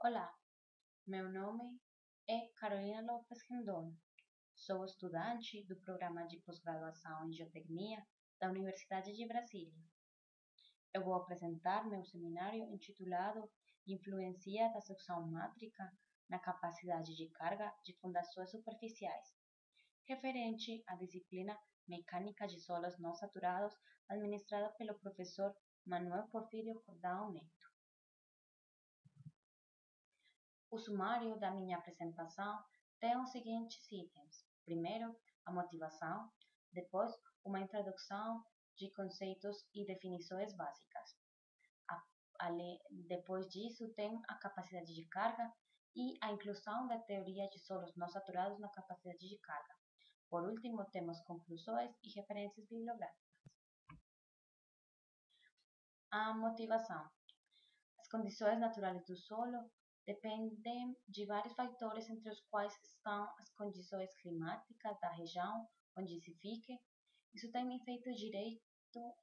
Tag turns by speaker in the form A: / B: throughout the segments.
A: Olá, meu nome é Carolina Lopes Rendon. Sou estudante do programa de pós-graduação em Geotecnia da Universidade de Brasília. Eu vou apresentar meu seminário intitulado Influência da sucção mátrica na capacidade de carga de fundações superficiais, referente à disciplina Mecânica de Solos Não Saturados, administrada pelo professor Manuel Porfírio Jordão Neto. O sumário da minha apresentação tem os seguintes itens. Primeiro, a motivação. Depois, uma introdução de conceitos e definições básicas. Depois disso, tem a capacidade de carga e a inclusão da teoria de solos não saturados na capacidade de carga. Por último, temos conclusões e referências bibliográficas. A motivação. As condições naturais do solo dependem de vários fatores, entre os quais estão as condições climáticas da região onde se fique. Isso tem efeito direto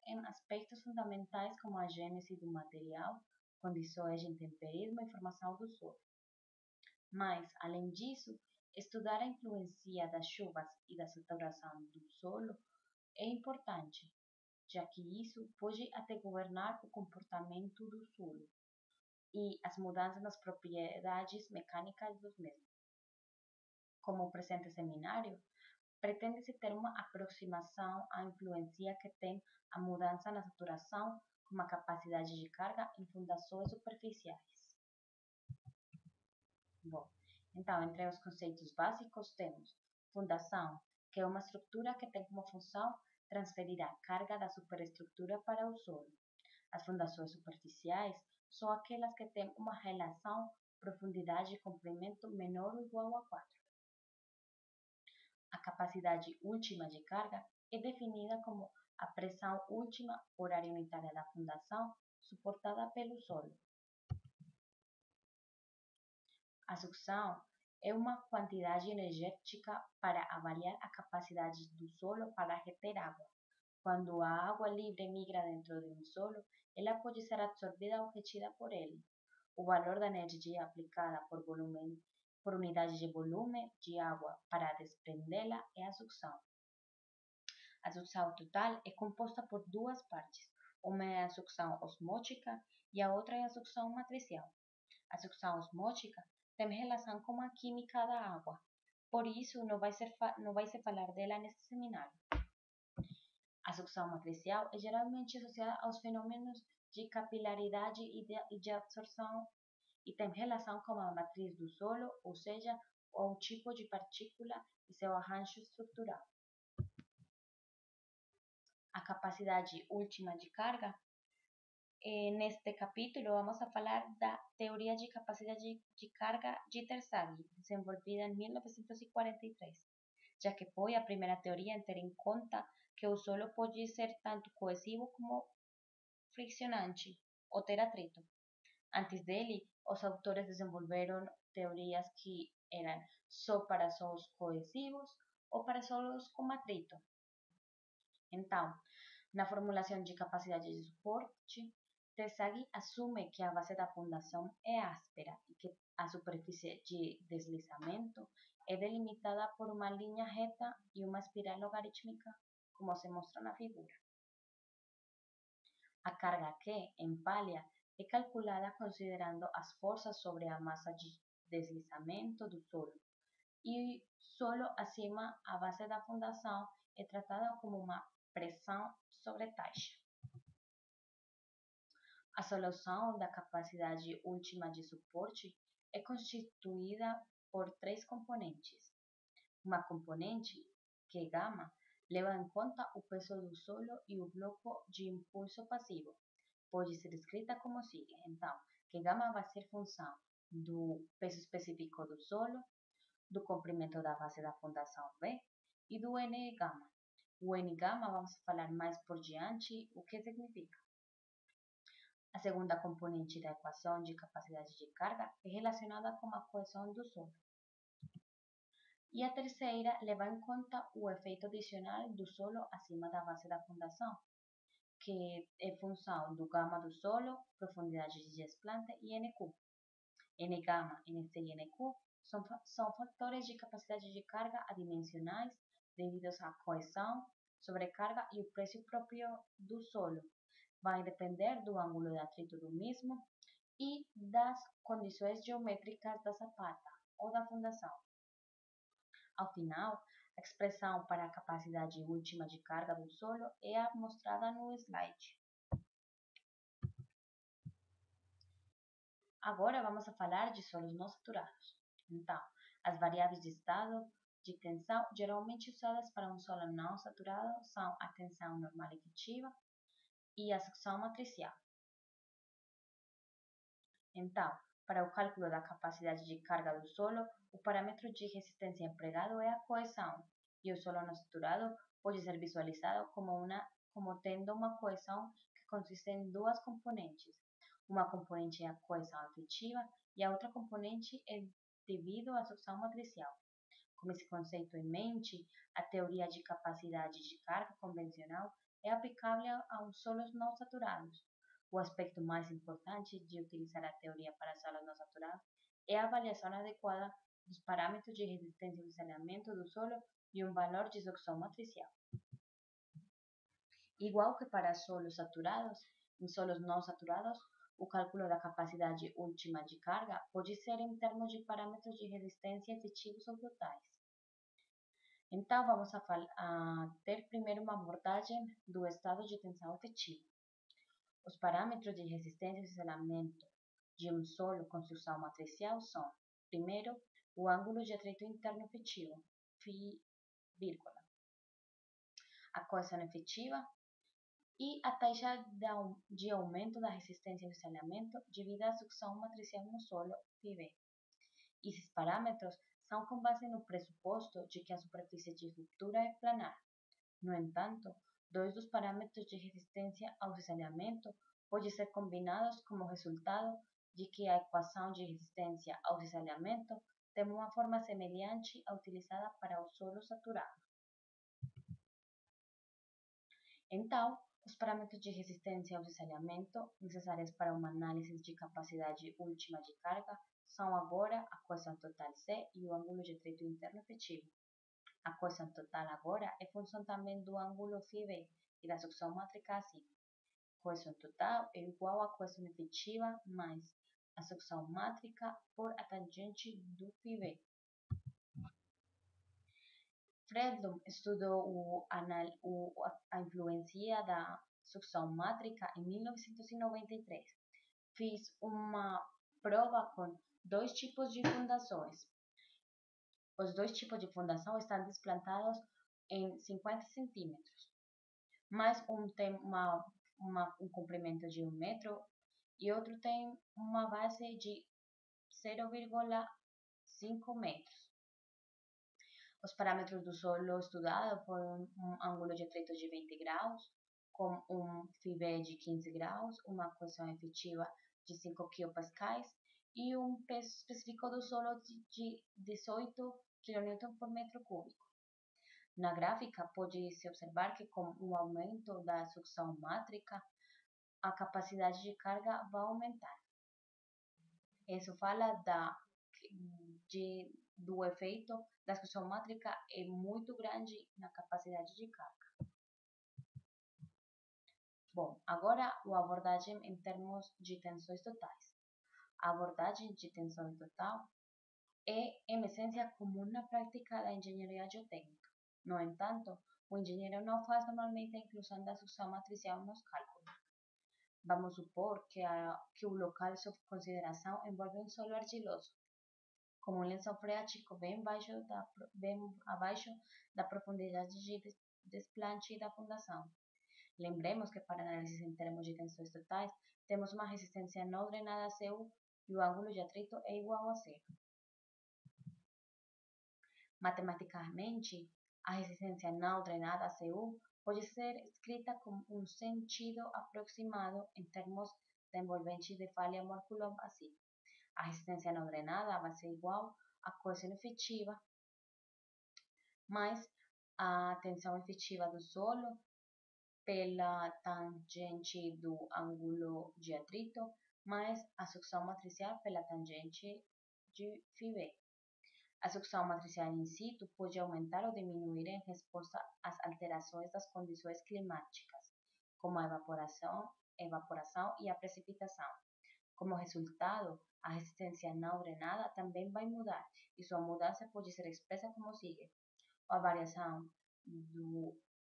A: em aspectos fundamentais como a gênese do material, condições de intemperismo e formação do solo. Mas, além disso, estudar a influência das chuvas e da saturação do solo é importante, já que isso pode até governar o comportamento do solo e as mudanças nas propriedades mecânicas dos mesmos. Como o presente seminário, pretende-se ter uma aproximação à influência que tem a mudança na saturação com a capacidade de carga em fundações superficiais. Bom, então, entre os conceitos básicos temos fundação, que é uma estrutura que tem como função transferir a carga da superestrutura para o solo. As fundações superficiais são aquelas que têm uma relação profundidade e comprimento menor ou igual a 4. A capacidade última de carga é definida como a pressão última por área unitária da fundação suportada pelo solo. A sucção é uma quantidade energética para avaliar a capacidade do solo para reter água. Quando a água livre migra dentro de um solo, ela pode ser absorvida ou retida por ele. O valor da energia aplicada por unidade de volume de água para desprendê-la é a sucção. A sucção total é composta por duas partes. Uma é a sucção osmótica e a outra é a sucção matricial. A sucção osmótica tem relação com a química da água, por isso não vai se falar dela neste seminário. A sucção matricial é geralmente associada aos fenômenos de capilaridade e de absorção e tem relação com a matriz do solo, ou seja, o tipo de partícula e seu arranjo estrutural. A capacidade última de carga. Neste capítulo vamos a falar da teoria de capacidade de carga de Terzaghi, desenvolvida em 1943, já que foi a primeira teoria em ter em conta que o solo pode ser tanto coesivo como friccionante ou ter atrito. Antes dele, os autores desenvolveram teorias que eram só para solos coesivos ou para solos com atrito. Então, na formulação de capacidade de suporte, Terzaghi assume que a base da fundação é áspera e que a superfície de deslizamento é delimitada por uma linha reta e uma espiral logarítmica, como se mostra na figura. A carga Q, em palha, é calculada considerando as forças sobre a massa de deslizamento do solo, e solo acima a base da fundação é tratada como uma pressão sobre taxa. A solução da capacidade última de suporte é constituída por três componentes. Uma componente, que é γ, leva em conta o peso do solo e o bloco de impulso passivo. Pode ser escrita como sigue. Então, que γ vai ser função do peso específico do solo, do comprimento da base da fundação V e do Nγ. O Nγ vamos falar mais por diante o que significa. A segunda componente da equação de capacidade de carga é relacionada com a coesão do solo. E a terceira leva em conta o efeito adicional do solo acima da base da fundação, que é função do γ do solo, profundidade de desplante e Nq. N-gamma, Nc e Nq são fatores de capacidade de carga adimensionais devidos à coesão, sobrecarga e o preço próprio do solo. Vai depender do ângulo de atrito do mesmo e das condições geométricas da sapata ou da fundação. Ao final, a expressão para a capacidade última de carga do solo é a mostrada no slide. Agora vamos a falar de solos não saturados. Então, as variáveis de estado de tensão geralmente usadas para um solo não saturado são a tensão normal efetiva e a sucção matricial. Então, para o cálculo da capacidade de carga do solo, o parâmetro de resistência empregado é a coesão, e o solo não saturado pode ser visualizado como tendo uma coesão que consiste em duas componentes. Uma componente é a coesão efetiva e a outra componente é devido à sucção matricial. Com esse conceito em mente, a teoria de capacidade de carga convencional é aplicável aos solos não saturados. O aspecto mais importante de utilizar a teoria para solos não saturados é a avaliação adequada dos parâmetros de resistência e isolamento do solo e um valor de sucção matricial. Igual que para solos saturados, em solos não saturados, o cálculo da capacidade última de carga pode ser em termos de parâmetros de resistência efetivos ou totais. Então, vamos a ter primeiro uma abordagem do estado de tensão efetiva. Os parâmetros de resistência e isolamento de um solo com sucção matricial são, primeiro, o ângulo de atrito interno efetivo, φ, a coesão efetiva e a taxa de aumento da resistência ao isolamento devido à sucção matricial no solo, φb. Esses parâmetros são com base no pressuposto de que a superfície de ruptura é planar. No entanto, dois dos parâmetros de resistência ao isolamento podem ser combinados como resultado de que a equação de resistência ao isolamento tem uma forma semelhante à utilizada para o solo saturado. Então, os parâmetros de resistência ao isolamento necessários para uma análise de capacidade última de carga são agora a coesão total C e o ângulo de atrito interno efetivo. A coesão total agora é função também do ângulo φb e da sucção mátrica assim. Coesão total é igual à coesão efetiva mais a sucção mátrica por a tangente do φb. Fredholm estudou a influência da sucção mátrica em 1993. Fiz uma prova com dois tipos de fundações. Os dois tipos de fundação estão desplantados em 50 centímetros, mas um tem um comprimento de 1 metro e outro tem uma base de 0,5 metros. Os parâmetros do solo estudado foram um ângulo de atrito de 20 graus, com um φb de 15 graus, uma coesão efetiva de 5 kPa e um peso específico do solo de 18 kN por metro cúbico. Na gráfica, pode-se observar que com o aumento da sucção mátrica, a capacidade de carga vai aumentar. Isso fala do efeito da sucção mátrica é muito grande na capacidade de carga. Bom, agora a abordagem em termos de tensões totais. A abordagem de tensão total é, em essência, comum na prática da engenharia geotécnica. No entanto, o engenheiro não faz normalmente a inclusão da sucção matricial nos cálculos. Vamos supor que o local sob consideração envolve um solo argiloso, com um lençol freático bem abaixo da profundidade de desplante da fundação. Lembremos que para análise em termos de tensões totais, temos uma resistência não drenada Cu e o ângulo de atrito é igual a zero. Matematicamente, a resistência não drenada Cu pode ser escrita com um sentido aproximado em termos da envolvente de falha mol coulomb assim. A resistência não drenada vai ser igual à coesão efetiva mais a tensão efetiva do solo pela tangente do ângulo de atrito mais a sucção matricial pela tangente de φB. A sucção matricial in situ pode aumentar ou diminuir em resposta às alterações das condições climáticas, como a evaporação e a precipitação. Como resultado, a resistência não drenada também vai mudar, e sua mudança pode ser expressa como sigue. A variação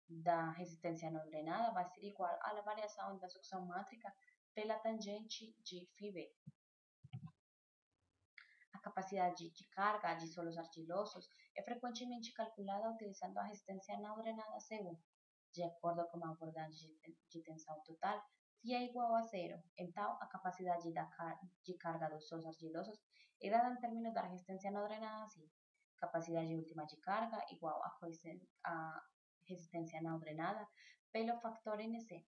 A: da resistência não drenada vai ser igual à variação da sucção mátrica pela tangente de φB. A capacidade de carga de solos argilosos é frequentemente calculada utilizando a resistência não drenada C1. De acordo com a abordagem de tensão total, se é igual a zero, então a capacidade de carga dos solos argilosos é dada em termos da resistência não drenada assim. Capacidade última de carga igual a resistência não drenada pelo fator NC.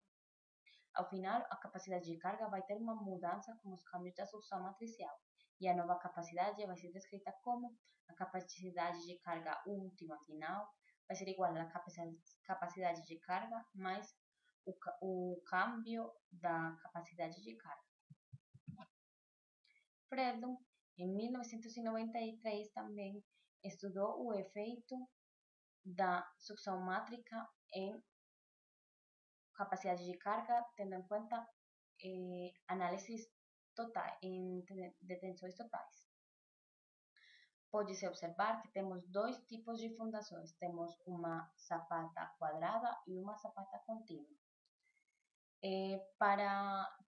A: Ao final, a capacidade de carga vai ter uma mudança com os câmbios da sucção matricial, e a nova capacidade vai ser descrita como a capacidade de carga última final vai ser igual à capacidade de carga mais o câmbio da capacidade de carga. Fredholm, em 1993, também estudou o efeito da sucção mátrica em capacidade de carga, tendo em conta análises totais, de tensões totais. Pode-se observar que temos dois tipos de fundações. Temos uma sapata quadrada e uma sapata contínua.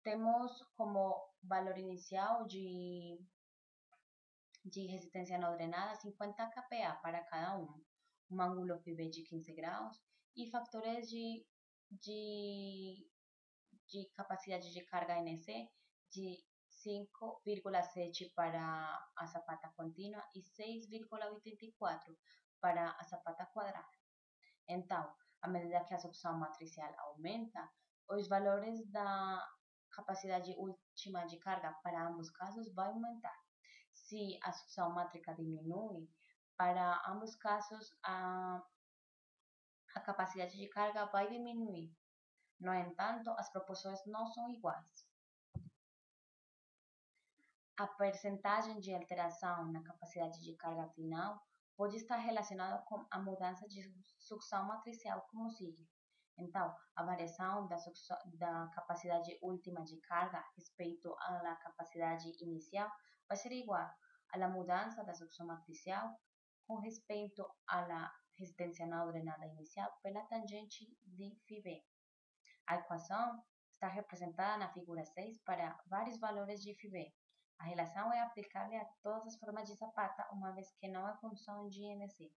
A: Temos como valor inicial de resistência não drenada 50 kPa para cada um ângulo φB de 15 graus e fatores de capacidade de carga NC de 5,7 para a sapata contínua e 6,84 para a sapata quadrada. Então, à medida que a sucção matricial aumenta, os valores da capacidade última de carga para ambos casos vai aumentar. Se a sucção mátrica diminui, para ambos casos a capacidade de carga vai diminuir. No entanto, as proporções não são iguais. A percentagem de alteração na capacidade de carga final pode estar relacionada com a mudança de sucção matricial, como sigue. Então, a variação da capacidade última de carga respeito à capacidade inicial vai ser igual à mudança da sucção matricial com respeito à resistência não drenada inicial pela tangente de φB. A equação está representada na figura 6 para vários valores de φB. A relação é aplicável a todas as formas de sapata, uma vez que não é função de NC.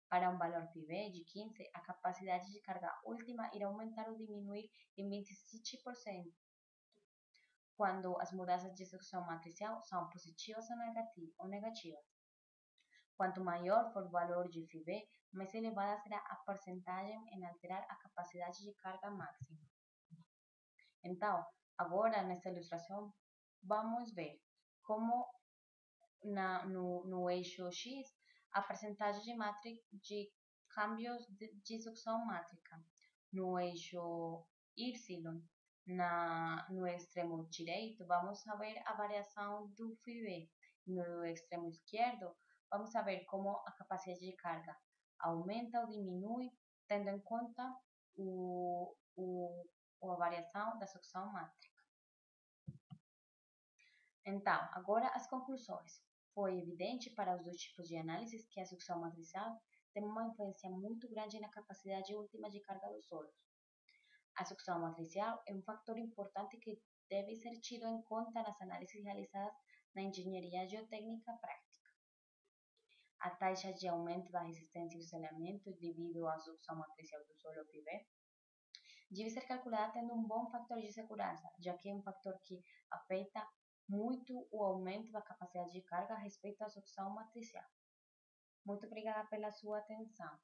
A: Para um valor φB de 15, a capacidade de carga última irá aumentar ou diminuir em 27%, quando as mudanças de sucção matricial são positivas ou negativas. Quanto maior for o valor de φB, mais elevada será a percentagem em alterar a capacidade de carga máxima. Então, agora nesta ilustração, vamos ver como no eixo X a percentagem de câmbios de sucção mátrica. No eixo Y, no extremo direito, vamos ver a variação do φB. No extremo esquerdo, vamos ver como a capacidade de carga aumenta ou diminui, tendo em conta a variação da sucção mátrica. Então, agora as conclusões. Foi evidente para os dois tipos de análises que a sucção matricial tem uma influência muito grande na capacidade última de carga dos solos. A sucção matricial é um fator importante que deve ser tido em conta nas análises realizadas na engenharia geotécnica prática. A taxa de aumento da resistência e isolamento devido à sucção matricial do solo φB deve ser calculada tendo um bom fator de segurança, já que é um fator que afeta muito o aumento da capacidade de carga a respeito à sucção matricial. Muito obrigada pela sua atenção.